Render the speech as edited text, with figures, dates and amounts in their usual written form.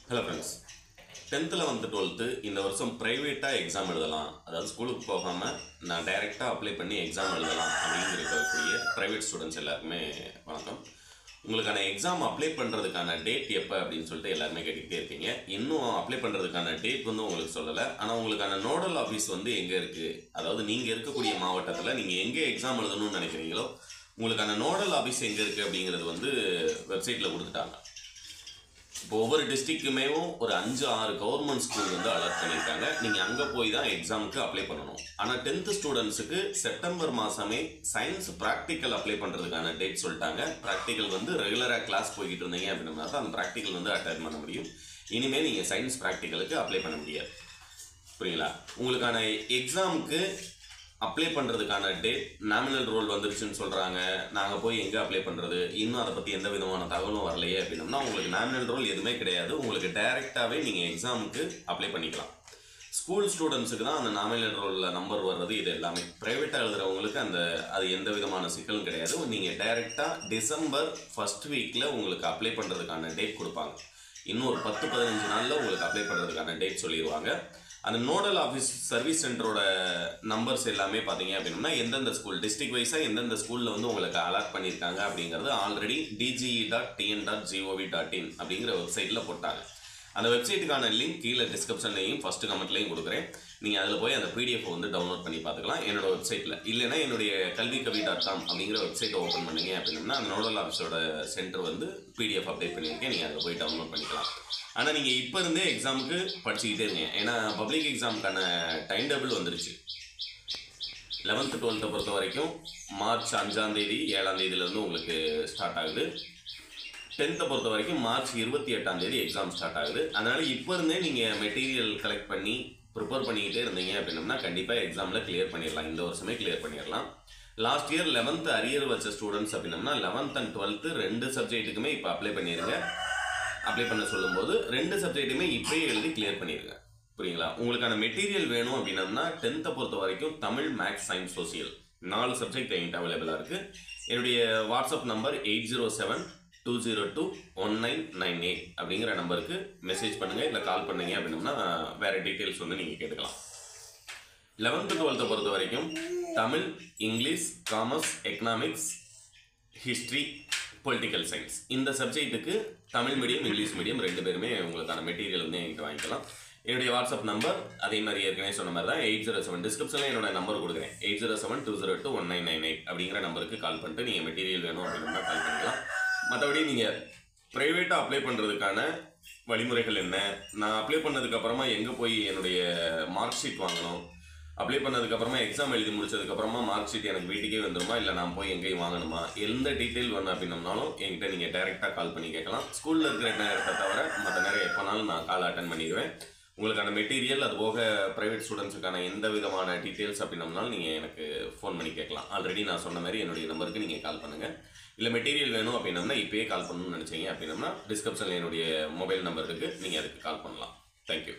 Hello friends. 10th and 12th இந்த வருஷம் பிரைவேட்டா exam எழுதலாம். அதாவது ஸ்கூலுக்கு போகாம நான் டைரக்டா அப்ளை பண்ணி எக்ஸாம் எழுதலாம் அப்படிங்கறக்கூடிய பிரைவேட் ஸ்டூடண்ட்ஸ் எல்லாருமே வணக்கம். உங்களுக்கான எக்ஸாம் அப்ளை பண்றதுக்கான டேட் எப்ப அப்படினு சொல்லிட்டு எல்லாரும் கேட்டிட்டே இருக்கீங்க. இன்னும் அப்ளை பண்றதுக்கான டேட் உங்களுக்கு சொல்லல. ஆனா உங்களுக்கான நோடல் ஆபீஸ் எங்க இருக்கு? அதாவது நீங்க இருக்கக்கூடிய மாவட்டத்துல நீங்க எங்க எக்ஸாம் எழுதணும்னு நினைக்கிறீங்களோ உங்களுக்கான நோடல் ஆபீஸ் எங்க இருக்கு அப்படிங்கிறது வெப்சைட்ல கொடுத்துட்டாங்க. இப்போ ஒவ்வொரு டிஸ்ட்ரிக்ட்டுமே ஒரு 5-6 கவர்மெண்ட் ஸ்கூல் அலர்ட் பண்ணியிருக்காங்க. நீங்கள் அங்கே போய் தான் எக்ஸாமுக்கு அப்ளை பண்ணணும். ஆனால் 10th ஸ்டூடெண்ட்ஸுக்கு செப்டம்பர் மாதமே சயின்ஸ் ப்ராக்டிக்கல் அப்ளை பண்ணுறதுக்கான டேட் சொல்லிட்டாங்க. ப்ராக்டிக்கல் ரெகுலராக கிளாஸ் போய்கிட்டு இருந்தீங்க அப்படின்னா தான் அந்த ப்ராக்டிக்கல் அட்டெண்ட் பண்ண முடியும். இனிமேல் நீங்கள் சயின்ஸ் ப்ராக்டிக்கலுக்கு அப்ளை பண்ண முடியாது. புரியுங்களா? உங்களுக்கான எக்ஸாமுக்கு அப்ளை பண்ணுறதுக்கான டேட் நாமினல் ரோல் வந்துருச்சுன்னு சொல்கிறாங்க. நாங்கள் போய் எங்கே அப்ளை பண்ணுறது, இன்னும் அதை பற்றி எந்த விதமான தகவலும் வரலையே அப்படின்னோம்னா உங்களுக்கு நாமினல் ரோல் எதுவுமே கிடையாது. உங்களுக்கு டைரெக்டாகவே நீங்கள் எக்ஸாமுக்கு அப்ளை பண்ணிக்கலாம். ஸ்கூல் ஸ்டூடெண்ட்ஸுக்கு தான் அந்த நாமினல் ரோலில் நம்பர் வர்றது. இது எல்லாமே ப்ரைவேட்டாக எழுதுகிறவங்களுக்கு அது எந்த விதமான சிக்கலும் கிடையாது. நீங்கள் டைரெக்டாக டிசம்பர் ஃபர்ஸ்ட் வீக்கில் உங்களுக்கு அப்ளை பண்ணுறதுக்கான டேட் கொடுப்பாங்க. இன்னும் ஒரு 10-15 நாளில் உங்களுக்கு அப்ளை பண்ணுறதுக்கான டேட் சொல்லிடுவாங்க. அந்த நோடல் ஆஃபீஸ் சர்வீஸ் சென்டரோட நம்பர்ஸ் எல்லாமே பார்த்தீங்க அப்படின்னா எந்தெந்த ஸ்கூல் டிஸ்ட்ரிக்ட் வைஸாக எந்தெந்த ஸ்கூலில் உங்களுக்கு அலாட் பண்ணியிருக்காங்க அப்படிங்கிறது ஆல்ரெடி dge.tn.gov.in அப்படிங்கிற வெப்சைட்டில் போட்டாங்க. அந்த வெப்சைட்டுக்கான லிங்க் கீழே டிஸ்கிரிப்ஷன்லையும் ஃபர்ஸ்ட் கமெண்ட்லையும் கொடுக்குறேன். நீங்கள் அதில் போய் அந்த பிடிஎஃப் டவுன்லோட் பண்ணி பார்த்துக்கலாம் என்னோட வெப்சைட்டில். இல்லைன்னா என்னுடைய கல்விக்கவி.com அப்படிங்கிற வெப்சைட்டை ஓப்பன் பண்ணிங்க அப்படின்னா அந்த நோடல் ஆஃபீஸோட சென்டர் பிடிஎஃப் அப்டேட் பண்ணியிருக்கேன். நீங்கள் அதில் போய் டவுன்லோட் பண்ணிக்கலாம். ஆனால் நீங்கள் இப்போ இருந்தே எக்ஸாமுக்கு படிச்சுக்கிட்டே இருங்க. ஏன்னா பப்ளிக் எக்ஸாமுக்கான டைம் டேபிள் வந்துருச்சு. 11th 12th பொறுத்த வரைக்கும் மார்ச் 5ஆம் தேதி 7ஆம் தேதியிலேருந்து உங்களுக்கு ஸ்டார்ட் ஆகுது. 10th பொறுத்த வரைக்கும் மார்ச் 28ஆம் தேதி எக்ஸாம் ஸ்டார்ட் ஆகுது. அதனால் இப்போ இருந்தே நீங்கள் மெட்டீரியல் கலெக்ட் பண்ணி ப்ரிப்பேர் பண்ணிக்கிட்டே இருந்தீங்க அப்படின்னா கண்டிப்பாக எக்ஸாமில் கிளியர் பண்ணிடலாம். இந்த வருஷமே கிளியர் பண்ணிடலாம். லாஸ்ட் இயர் 11th அரியர் வச்ச ஸ்டூடெண்ட்ஸ் அப்படின்னா 11th and 12th 2 சப்ஜெக்ட்டுக்குமே இப்போ அப்ளை பண்ணிடுங்க. அப்ளை பண்ண சொல்லும்போது 2 சப்ஜெக்ட்டுமே இப்போயே எழுதி கிளியர் பண்ணிடுங்க. புரியுங்களா? உங்களுக்கான மெட்டீரியல் வேணும் அப்படின்னா 10th பொறுத்த வரைக்கும் Tamil, maths, science, social 4 subject என்கிட்ட அவைலபிளாக இருக்குது. என்னுடைய வாட்ஸ்அப் நம்பர் 8072021998 அப்படிங்கிற நம்பருக்கு மெசேஜ் பண்ணுங்கள், இல்லை கால் பண்ணுங்க அப்படின்னா வேறு டீட்டெயில்ஸ் நீங்கள் கேட்டுக்கலாம். 11th 12th பொறுத்த வரைக்கும் Tamil, English, commerce, economics, history, political science இந்த சப்ஜெக்ட்டுக்கு தமிழ் மீடியம், இங்கிலீஷ் மீடியம் 2 பேருமே உங்களுக்கான மெட்டீரியல் என்கிட்ட வாங்கிக்கலாம். என்னுடைய வாட்ஸ்அப் நம்பர் அதே மாதிரி ஏற்கனவே சொன்ன மாதிரி தான் 807 டிஸ்கிரிப்ஷனில் என்னோட நம்பர் கொடுக்குறேன். 8072021998 அப்படிங்கிற நம்பருக்கு கால் பண்ணிட்டு நீங்கள் மெட்டீரியல் வேணும் அப்படின்னா கால் பண்ணிக்கலாம். மற்றபடி நீங்கள் ப்ரைவேட்டாக அப்ளை பண்ணுறதுக்கான வழிமுறைகள் என்ன, நான் அப்ளை பண்ணதுக்கப்புறமா எங்கே போய் என்னுடைய மார்க் ஷீட் வாங்கணும், அப்ளை பண்ணதுக்கப்புறமா எக்ஸாம் எழுதி முடிச்சதுக்கப்புறமா மார்க் ஷீட் எனக்கு வீட்டுக்கே வந்துடுமா, இல்லை நான் போய் எங்கேயும் வாங்கணுமா, எந்த டீட்டெயில் வேணும் அப்படின்னம்னாலும் என்கிட்ட நீங்கள் டைரெக்டாக கால் பண்ணி கேட்கலாம். ஸ்கூலில் இருக்கிற நேரத்தை தவிர மற்ற நேரம் எப்போனாலும் நான் கால் அட்டன் பண்ணிடுவேன். உங்களுக்கான மெட்டீரியல் அது போக ப்ரைவேட் ஸ்டூடெண்ட்ஸுக்கான எந்த விதமான டீட்டெயில்ஸ் அப்படின்னம்னாலும் நீங்கள் எனக்கு ஃபோன் பண்ணி கேட்கலாம். ஆல்ரெடி நான் சொன்ன மாதிரி என்னுடைய நம்பருக்கு நீங்கள் கால் பண்ணுங்கள். இல்லை மெட்டீரியல் வேணும் அப்படின்னம்னா இப்போயே கால் பண்ணணும்னு நினச்சிங்க அப்படின்னம்னா டிஸ்கிரிப்ஷனில் என்னுடைய மொபைல் நம்பர் இருக்குது, நீங்கள் அதுக்கு கால் பண்ணலாம். தேங்க்யூ.